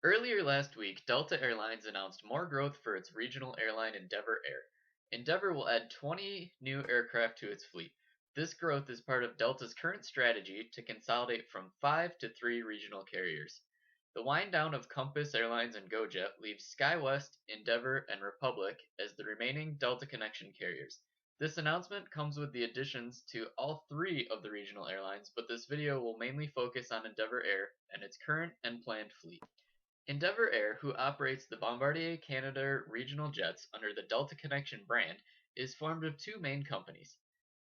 Earlier last week, Delta Airlines announced more growth for its regional airline Endeavor Air. Endeavor will add 20 new aircraft to its fleet. This growth is part of Delta's current strategy to consolidate from 5 to 3 regional carriers. The wind down of Compass Airlines and GoJet leaves SkyWest, Endeavor, and Republic as the remaining Delta Connection carriers. This announcement comes with the additions to all 3 of the regional airlines, but this video will mainly focus on Endeavor Air and its current and planned fleet. Endeavour Air, who operates the Bombardier Canadair regional jets under the Delta Connection brand, is formed of 2 main companies.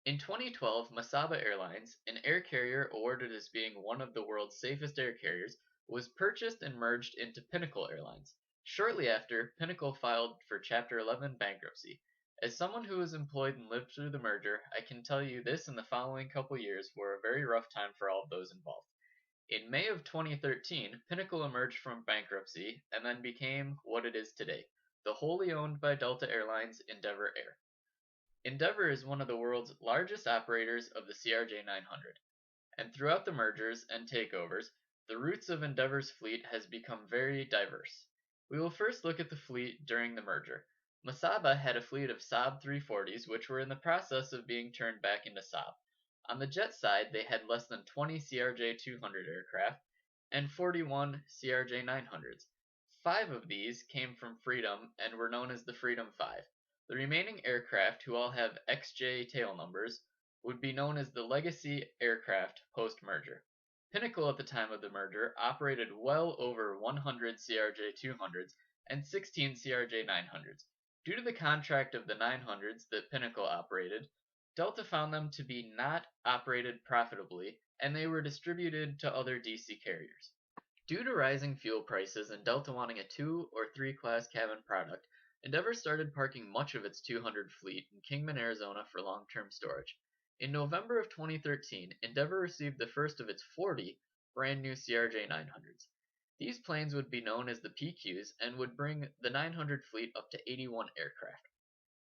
In 2012, Mesaba Airlines, an air carrier awarded as being one of the world's safest air carriers, was purchased and merged into Pinnacle Airlines. Shortly after, Pinnacle filed for Chapter 11 bankruptcy. As someone who was employed and lived through the merger, I can tell you this and the following couple years were a very rough time for all of those involved. In May of 2013, Pinnacle emerged from bankruptcy and then became what it is today, the wholly owned by Delta Airlines Endeavour Air. Endeavour is one of the world's largest operators of the CRJ-900, and throughout the mergers and takeovers, the routes of Endeavour's fleet has become very diverse. We will first look at the fleet during the merger. Mesaba had a fleet of Saab 340s which were in the process of being turned back into Saab. On the jet side, they had less than 20 CRJ-200 aircraft and 41 CRJ-900s. 5 of these came from Freedom and were known as the Freedom 5. The remaining aircraft, who all have XJ tail numbers, would be known as the Legacy aircraft post-merger. Pinnacle at the time of the merger operated well over 100 CRJ-200s and 16 CRJ-900s. Due to the contract of the 900s that Pinnacle operated, Delta found them to be not operated profitably, and they were distributed to other DC carriers. Due to rising fuel prices and Delta wanting a 2 or 3 class cabin product, Endeavour started parking much of its 200 fleet in Kingman, Arizona for long-term storage. In November of 2013, Endeavour received the first of its 40 brand new CRJ-900s. These planes would be known as the PQs and would bring the 900 fleet up to 81 aircraft.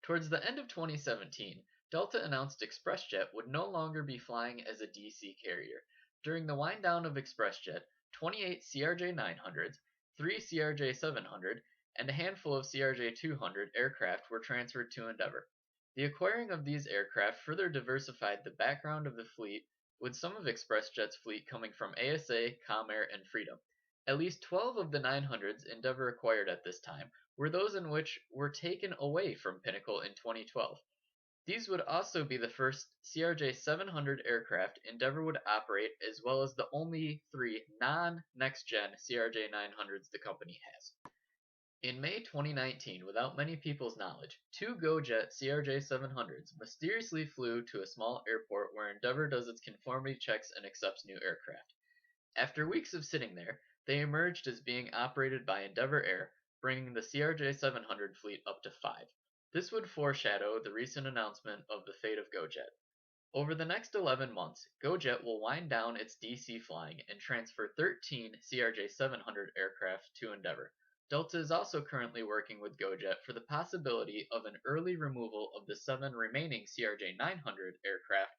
Towards the end of 2017, Delta announced ExpressJet would no longer be flying as a DC carrier. During the wind down of ExpressJet, 28 CRJ-900s, 3 CRJ-700, and a handful of CRJ-200 aircraft were transferred to Endeavour. The acquiring of these aircraft further diversified the background of the fleet, with some of ExpressJet's fleet coming from ASA, Comair, and Freedom. At least 12 of the 900s Endeavour acquired at this time were those in which were taken away from Pinnacle in 2012. These would also be the first CRJ-700 aircraft Endeavour would operate, as well as the only 3 non-next-gen CRJ-900s the company has. In May 2019, without many people's knowledge, 2 GoJet CRJ-700s mysteriously flew to a small airport where Endeavour does its conformity checks and accepts new aircraft. After weeks of sitting there, they emerged as being operated by Endeavour Air, bringing the CRJ-700 fleet up to 5. This would foreshadow the recent announcement of the fate of GoJet. Over the next 11 months, GoJet will wind down its DC flying and transfer 13 CRJ-700 aircraft to Endeavour. Delta is also currently working with GoJet for the possibility of an early removal of the 7 remaining CRJ-900 aircraft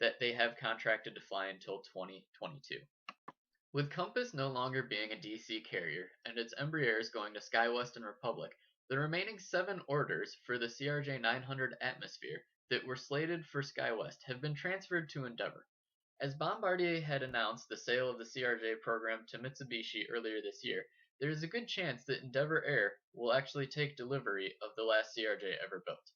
that they have contracted to fly until 2022. With Compass no longer being a DC carrier and its Embraers going to SkyWest and Republic, the remaining 7 orders for the CRJ-900 Atmosphere that were slated for SkyWest have been transferred to Endeavour. As Bombardier had announced the sale of the CRJ program to Mitsubishi earlier this year, there is a good chance that Endeavour Air will actually take delivery of the last CRJ ever built.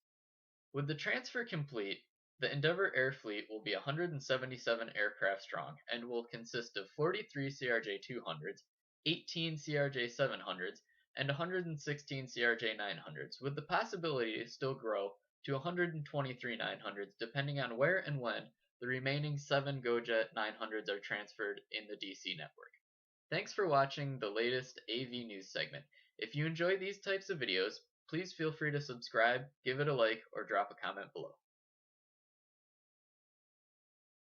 With the transfer complete, the Endeavour Air fleet will be 177 aircraft strong and will consist of 43 CRJ-200s, 18 CRJ-700s, and 116 CRJ-900s, with the possibility to still grow to 123 900s depending on where and when the remaining 7 GoJet 900s are transferred in the DC network. Thanks for watching the latest AV News segment. If you enjoy these types of videos, please feel free to subscribe, give it a like, or drop a comment below.